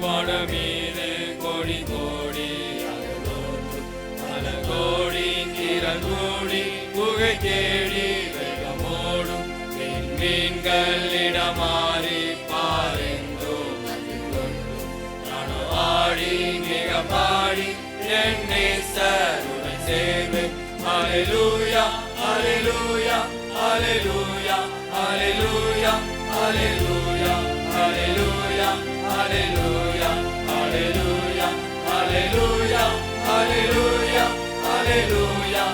வானமீது கோடி கோடி பல கோடி திறங்கூடி புகை தேடி வேகமோடும் மீன்கள் இடமாறி பாரெந்தோ நானும் ஆடி மிக பாடி என்னை சருடன் சேர்வேன். Hallelujah, hallelujah, hallelujah, hallelujah, hallelujah, hallelujah, hallelujah, hallelujah, hallelujah, hallelujah, hallelujah, hallelujah,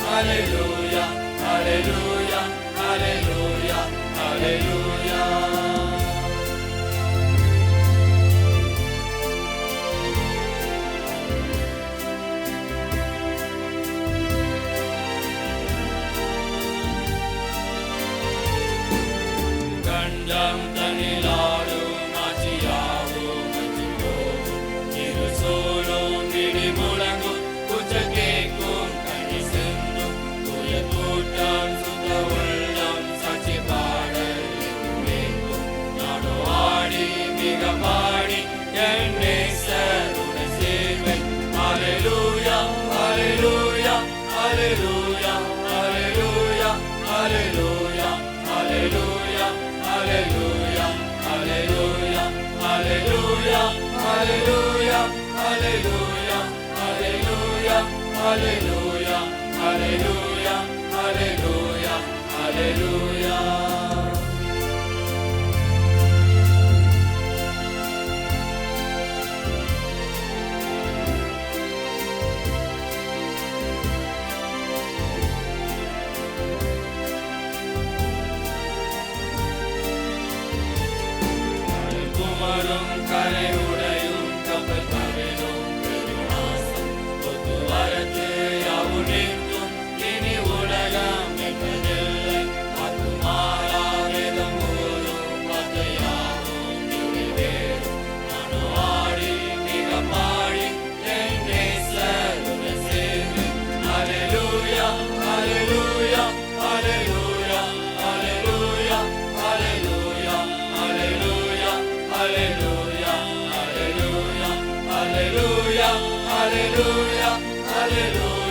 hallelujah, hallelujah, hallelujah, hallelujah. கண்டம் தனிலாடும் ஆட்சியாவும் இரு சோலும் இடி முழங்கும் குச்ச கேட்கும் கனி சென்றும் தூய கூட்டம் சுத்த உள்ளம் சாட்சி பாடல் கேட்கும். நானோ ஆடி மிக பாடி என் நேசருடன் சேர்வேன். Hallelujah, hallelujah, hallelujah, hallelujah, hallelujah, hallelujah, hallelujah, hallelujah, hallelujah, hallelujah, hallelujah, hallelujah, hallelujah, hallelujah, hallelujah, hallelujah. குமரும் கரை உடையும் கப்பல் கவிழும் பெருநாசம் ஒத்து வரத்து யாவும் நீக்கும் இனி உலகம் என்பதில்லை. ஆத்துமாரா வேதம் கூறும் வார்த்தையாவும் நிறைவேறும். நானோ ஆடி மிக பாடி என் நேசருடன் சேர்வேன். Hallelujah, hallelujah, hallelujah, hallelujah, hallelujah, hallelujah, hallelujah, hallelujah, hallelujah, hallelujah, hallelujah.